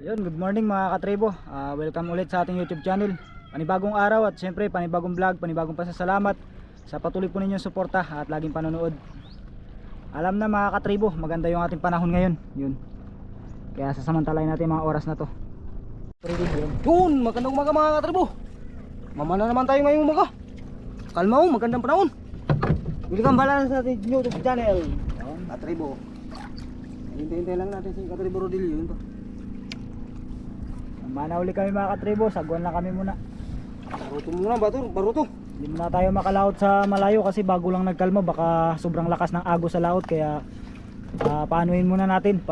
Yun, good morning mga katribo. Welcome ulit sa ating YouTube channel. Panibagong araw at syempre panibagong vlog, panibagong pasasalamat sa patuloy po ninyong suporta at laging panonood. Alam na mga katribo, maganda yung ating panahon ngayon. Yun. Kaya sasamantalahin natin mga oras na to. Yun, magandang umaga mga katribo. Mamana naman tayo ngayong umaga. Kalma mo, magandang panahon. Welcome pala sa ating YouTube channel. Yun, katribo. Hintay-hintay lang natin si Katribo Rodilio. Yun to. Mana uli kami mga katribo, sagwan lang kami muna. Baruto muna, baruto. Hindi muna tayo makalaot sa malayo kasi bago lang nagkalma, baka sobrang lakas ng agos sa laot. Kaya paanuin muna natin,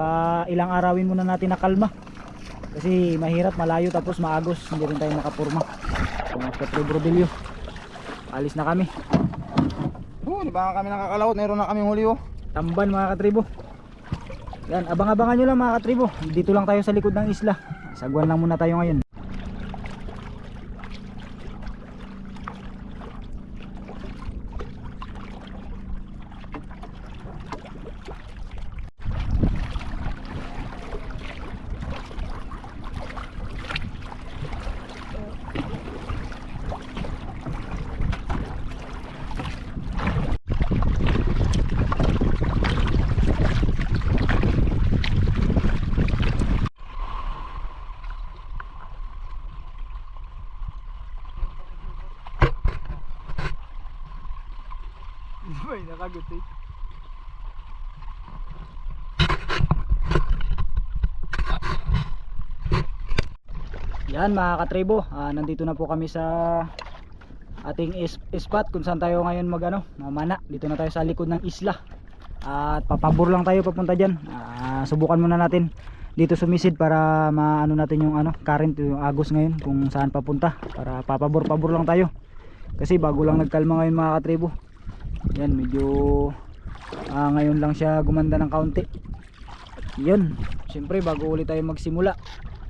ilang arawin muna natin na kalma. Kasi mahirap, malayo tapos maagos, hindi rin tayo makapurma. So Katribo Rodilio, alis na kami. Di ba kami nakakalaot, mayroon na kami huli oh. Tamban mga katribo. Yan, abang-abangan nyo lang mga katribo. Dito lang tayo sa likod ng isla. Sagwan lang muna tayo ngayon. Ay, nakagutit. Yan mga katribo, nandito na po kami sa ating spot kung saan tayo ngayon mamana. Dito na tayo sa likod ng isla. At papabor lang tayo papunta dyan. Subukan muna natin dito sumisid para maano natin yung current, yung agos ngayon kung saan papunta. Para papabor-pabor lang tayo. Kasi bago lang nagkalma ngayon mga katribo. Yan, medyo ngayon lang siya gumanda ng kaunti. Yun, siyempre bago ulit tayo magsimula,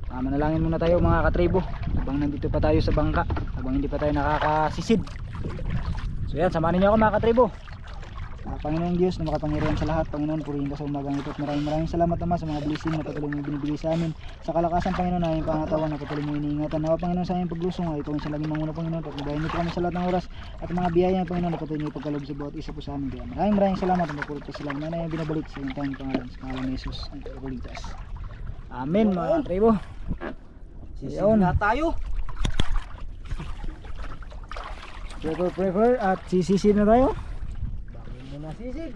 manalangin muna tayo mga katribo habang nandito pa tayo sa bangka, habang hindi pa tayo nakakasisid. So yan, samahan niyo ako mga katribo. Panginoong Diyos na makapangyarihan sa lahat, Panginoon, purihin ka sa umagang ito at maraming salamat naman sa mga blessing na patuloy mo binibigay sa amin. Sa kalakasan, Panginoon, na aming pangatawan na patuloy mo iniingatan. Nawa, Panginoon, sa aming paglusong ay ikaw ang salangin manguna, Panginoon, pagbabayan niyo po kami sa lahat ng oras at mga biyaya, Panginoon, na patuloy niyo ipagkaloob sa bawat isa po sa amin. Kaya maraming salamat at magpulot pa sila na yung binabalik sa iyong tayong pangalan, sa pangalan ni Jesus ang tagapagligtas. Amen mga katribo. Sisid na tayo. Prefer at sisisid na tayo. Nasisid.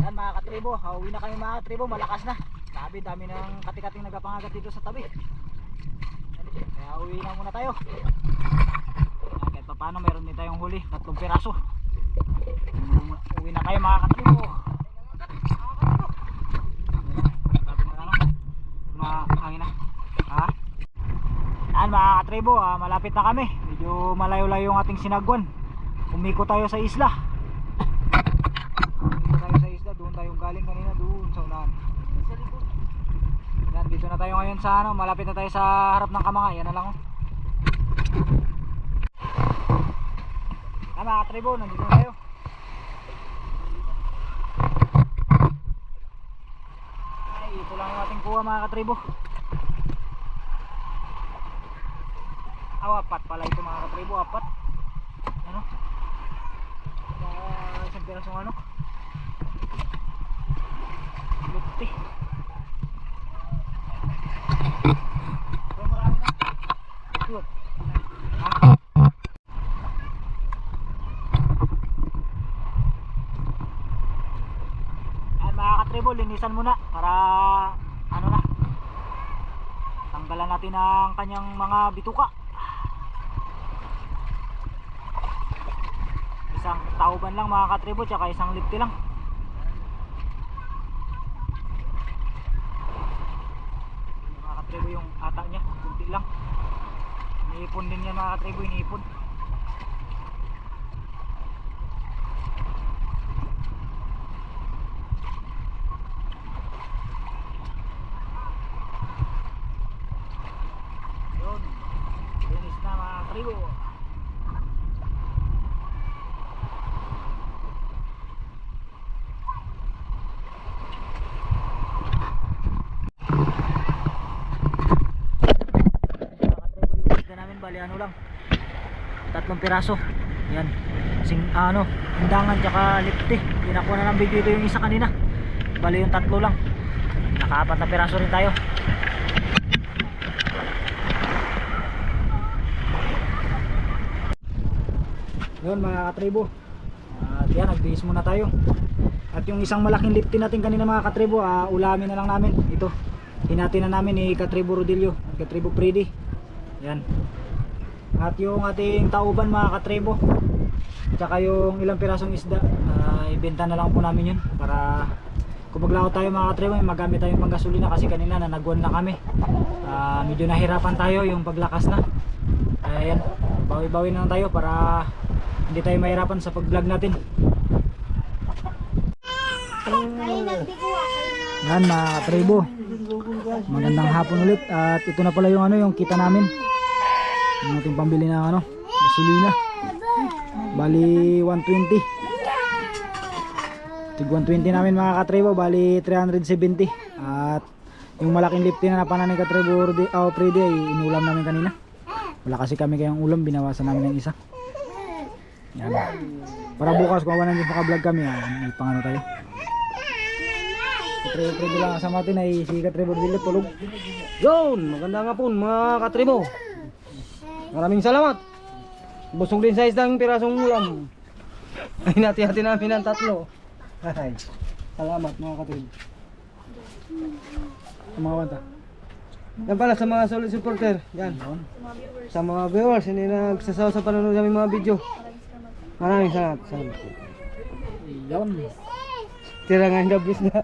Yan mga katribo, hauwi na kami mga katribo, malakas na. Grabe, dami ng katikating nagapangagat dito sa tabi. Kaya uwi na muna tayo. Yan, kahit pa paano meron din tayong huli, 3 piraso. Uwi na tayo mga katribo. Grabe na ano, mahangin na. Ha? Yan mga katribo, malapit na kami. Medyo malayo-layo yung ating sinagwan. Umiko tayo sa isla. Doon tayong galing kanina, doon sa unahan. Yan, dito na tayo ngayon sa ano, malapit na tayo sa harap ng Kamanga. Yan na lang oh. Mga katribo, nandito na tayo. Ay, ito lang yung ating kuha mga katribo. Apat pala ito mga katribo, 4. Ano? Isang pirasong ano? Luti. So marami na. Good. Ha? Ayan mga katribo, linisan muna para ano na, tanggalan natin ang kanyang mga bituka. Isang tauban lang mga katribo, tsaka isang lipti lang. Katribo yung ata niya, kunti lang. Iniipon din yan mga katribo, iniipon. Yun, linis na mga katribo. Bali ano lang, 3 piraso. Yan. Kasing ano, undangan tsaka lipti. Pinakuha na ng video ito yung isa kanina. Bali yung tatlo lang. Nakaapat na piraso rin tayo. Yun mga katribo. At yan, nagbihis muna tayo. At yung isang malaking lipti natin kanina mga katribo, ulamin na lang namin. Ito, hinati na namin ni Katribo Rodilio, Katribo Freddy. Yan. At yung ating tauban mga katribo, tsaka yung ilang pirasong isda, ibenta na lang po namin yun. Para kung maglako tayo mga katribo, magamit tayong panggasolina. Kasi kanina nanagwan na kami. Medyo nahirapan tayo yung paglakas na. Ayan, bawi-bawi na lang tayo para hindi tayo mahirapan sa pag-vlog natin. Yan mga katribo, magandang hapon ulit. At ito na pala yung ano, yung kita namin, yung ating pambili na ano, gasolina. Bali 120. Tig 120 namin mga katribo, bali 370. At yung malaking lifting na napanan ni Katribo Freddy ay inulam namin kanina. Wala kasi kami kayong ulam, binawasan namin ng isa. Yan. Para bukas kung walang naka-vlog kami, may pangano tayo. Katribo Freddy lang kasama natin ay si Katribo Rodilio tulog. Yun, maganda nga po mga katribo. Maraming salamat. Busog din sa isdang pirasong ulam. Ay nati-hati namin ng tatlo. Ay, salamat mga katribo. Mga wanta. Yan pala sa mga solid supporter. Yan. Sa mga viewers, hindi nagsasawa sa panonood ng mga video. Maraming salamat. Yan. Tira nga yung dabis na.